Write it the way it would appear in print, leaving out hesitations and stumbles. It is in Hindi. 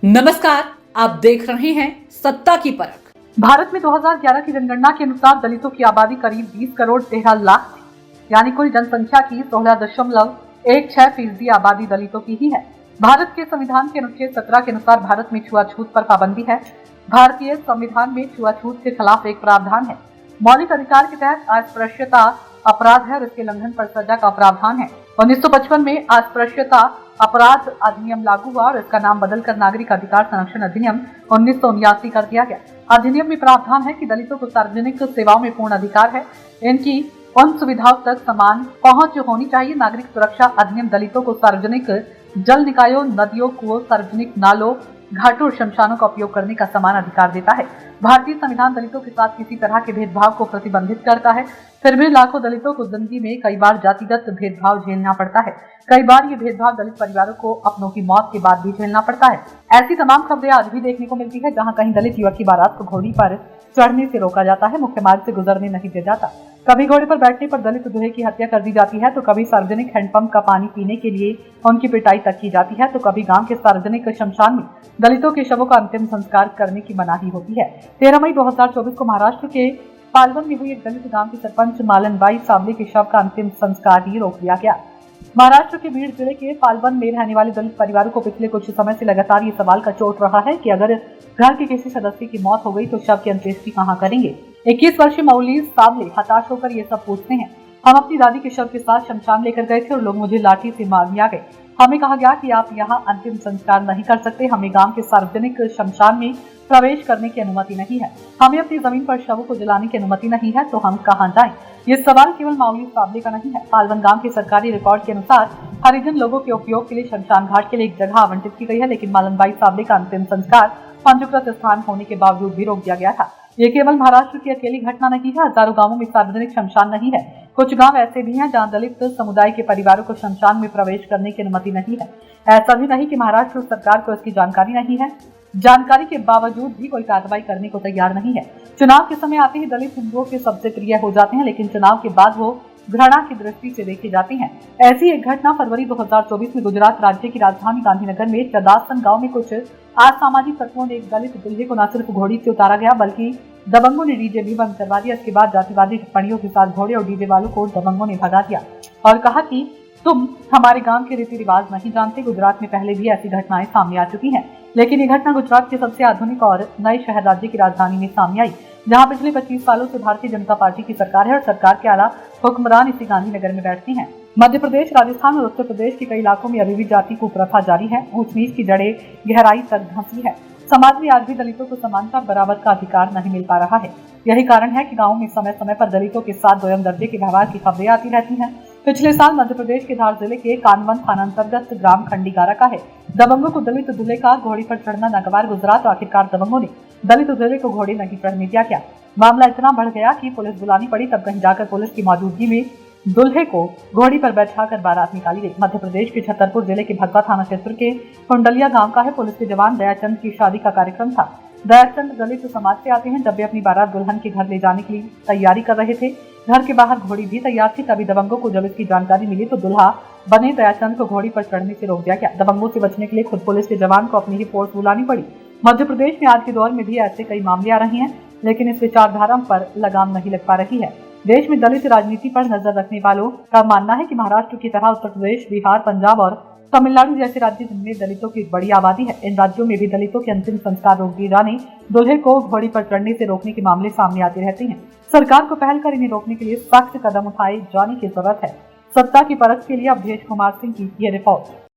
नमस्कार, आप देख रहे हैं सत्ता की परख। भारत में 2011 की जनगणना के अनुसार दलितों की आबादी करीब 20 करोड़ 13 लाख थी, यानी कुल जनसंख्या की 16.16% आबादी दलितों की ही है। भारत के संविधान के अनुच्छेद 17 के अनुसार भारत में छुआछूत पर पाबंदी है। भारतीय संविधान में छुआछूत के खिलाफ एक प्रावधान है। मौलिक अधिकार के तहत अस्पृश्यता अपराध है और इसके उल्लंघन पर सजा का प्रावधान है। 1955 में अस्पृश्यता अपराध अधिनियम लागू हुआ और इसका नाम बदलकर नागरिक अधिकार संरक्षण अधिनियम 1979 कर दिया गया। अधिनियम में प्रावधान है कि दलितों को सार्वजनिक सेवाओं में पूर्ण अधिकार है। इनकी उन सुविधाओं तक समान पहुंच होनी चाहिए। नागरिक सुरक्षा अधिनियम दलितों को सार्वजनिक जल निकायों, नदियों, कुओं, सार्वजनिक नालों, घाटों और शमशानों का उपयोग करने का समान अधिकार देता है। भारतीय संविधान दलितों के साथ किसी तरह के भेदभाव को प्रतिबंधित करता है। फिर भी लाखों दलितों को जिंदगी में कई बार जातिगत भेदभाव झेलना पड़ता है। कई बार ये भेदभाव दलित परिवारों को अपनों की मौत के बाद भी झेलना पड़ता है। ऐसी तमाम खबरें आज भी देखने को मिलती है, जहाँ कहीं दलित युवक की बारात को घोड़ी पर चढ़ने से रोका जाता है, मुख्य मार्ग से गुजरने नहीं दिया जाता। कभी घोड़े पर बैठने पर दलित दूल्हे की हत्या कर दी जाती है, तो कभी सार्वजनिक हैंडपंप का पानी पीने के लिए उनकी पिटाई तक की जाती है, तो कभी गांव के सार्वजनिक शमशान में दलितों के शवों का अंतिम संस्कार करने की मनाही होती है। 13 मई 2024 को महाराष्ट्र के पालवन में हुई एक दलित गांव की सरपंच मालनबाई सावले के शव का अंतिम संस्कार ही रोक दिया गया। महाराष्ट्र के बीड जिले के पालवन में रहने वाले दलित परिवारों को पिछले कुछ समय से लगातार ये सवाल का चोट रहा है कि अगर घर के किसी सदस्य की मौत हो गई तो शव की अंत्येष्टि कहाँ करेंगे। 21 वर्षीय मौली सावले हताश होकर ये सब पूछते हैं। हम अपनी दादी के शव के साथ शमशान लेकर गए थे और लोग मुझे लाठी से मारने आ गए। हमें कहा गया कि आप यहाँ अंतिम संस्कार नहीं कर सकते, हमें गांव के सार्वजनिक शमशान में प्रवेश करने की अनुमति नहीं है, हमें अपनी जमीन पर शवों को जलाने की अनुमति नहीं है, तो हम कहाँ जाएं? ये सवाल केवल मौली सावले का नहीं है। पालवन गांव के सरकारी रिकॉर्ड के अनुसार हरिजन लोगों के उपयोग के लिए शमशान घाट के लिए एक जगह आवंटित की गई है, लेकिन मालनबाई सावले का अंतिम संस्कार पंजीकृत स्थान होने के बावजूद भी रोक दिया गया था। ये केवल महाराष्ट्र की अकेली घटना नहीं है, हजारों गांवों में सार्वजनिक शमशान नहीं है। कुछ गांव ऐसे भी हैं जहां दलित समुदाय के परिवारों को शमशान में प्रवेश करने की अनुमति नहीं है। ऐसा भी नहीं कि महाराष्ट्र सरकार को इसकी जानकारी नहीं है, जानकारी के बावजूद भी कोई कार्रवाई करने को तैयार नहीं है। चुनाव के समय आते ही दलित हिंदुओं के सबसे प्रिय हो जाते हैं, लेकिन चुनाव के बाद वो घृणा की दृष्टि से देखी जाती हैं। ऐसी एक घटना फरवरी 2024 में गुजरात राज्य की राजधानी गांधीनगर में चदासन गांव में कुछ असामाजिक तत्वों ने एक दलित दूल्हे को न सिर्फ घोड़ी से उतारा गया, बल्कि दबंगों ने डीजे भी बंद करवा दिया। इसके बाद जातिवादी टिप्पणियों के साथ घोड़े और डीजे वालों को दबंगों ने भगा दिया और कहा कि तुम हमारे गांव के रीति रिवाज नहीं जानते। गुजरात में पहले भी ऐसी घटनाएं सामने आ चुकी हैं, लेकिन ये घटना गुजरात के सबसे आधुनिक और नए शहर राज्य की राजधानी में सामने आई, जहां पिछले 25 सालों से भारतीय जनता पार्टी की सरकार है और सरकार के आला हुक्मरान इसी गांधीनगर में बैठते हैं। मध्य प्रदेश, राजस्थान और उत्तर प्रदेश के कई इलाकों में अभी भी जाति कुप्रथा जारी है। ऊंच नीच की जड़ें गहराई तक धंसी है। समाज में आज भी दलितों को समानता बराबर का अधिकार नहीं मिल पा रहा है। यही कारण है कि गाँव में समय समय पर दलितों के साथ दोयम दर्जे के व्यवहार की खबरें आती रहती हैं। पिछले साल मध्य प्रदेश के धार जिले के कानवन थाना अंतर्गत ग्राम खंडीगारा का है। दबंगों को दलित दूल्हे का घोड़ी पर चढ़ना नागवार गुजरा तो आखिरकार दबंगों ने दलित दूल्हे को घोड़ी नहीं चढ़ने दिया। क्या मामला इतना बढ़ गया कि पुलिस बुलानी पड़ी, तब कहीं जाकर पुलिस की मौजूदगी में दूल्हे को घोड़ी पर बैठाकर बारात निकाली गई। मध्य प्रदेश के छतरपुर जिले के भगवा थाना क्षेत्र के कुंडलिया गांव का है। पुलिस के जवान दयाचंद की शादी का कार्यक्रम था। दयाचंद दलित समाज से आते हैं। जब वे अपनी बारात दुल्हन के घर ले जाने के लिए तैयारी कर रहे थे, घर के बाहर घोड़ी भी तैयार थी। तभी दबंगों को जब इसकी जानकारी मिली तो दुल्हा बने दयाचंद को घोड़ी पर चढ़ने से रोक दिया गया। दबंगों से बचने के लिए खुद पुलिस के जवान को अपनी ही फोर्स बुलानी पड़ी। मध्य प्रदेश में आज के दौर में भी ऐसे कई मामले आ रहे हैं, लेकिन इस विचारधारा पर लगाम नहीं लग पा रही है। देश में दलित राजनीति पर नजर रखने वालों का मानना है कि महाराष्ट्र की तरह उत्तर प्रदेश, बिहार, पंजाब और तमिलनाडु जैसे राज्य जिनमें दलितों की बड़ी आबादी है, इन राज्यों में भी दलितों के अंतिम संस्कार रोक दिए जाने, दूल्हे को घोड़ी पर चढ़ने से रोकने के मामले सामने आते रहते हैं। सरकार को पहल कर इन्हें रोकने के लिए सख्त कदम उठाए जाने की जरूरत है। सत्ता की परख के लिए अवधेश कुमार सिंह की ये रिपोर्ट।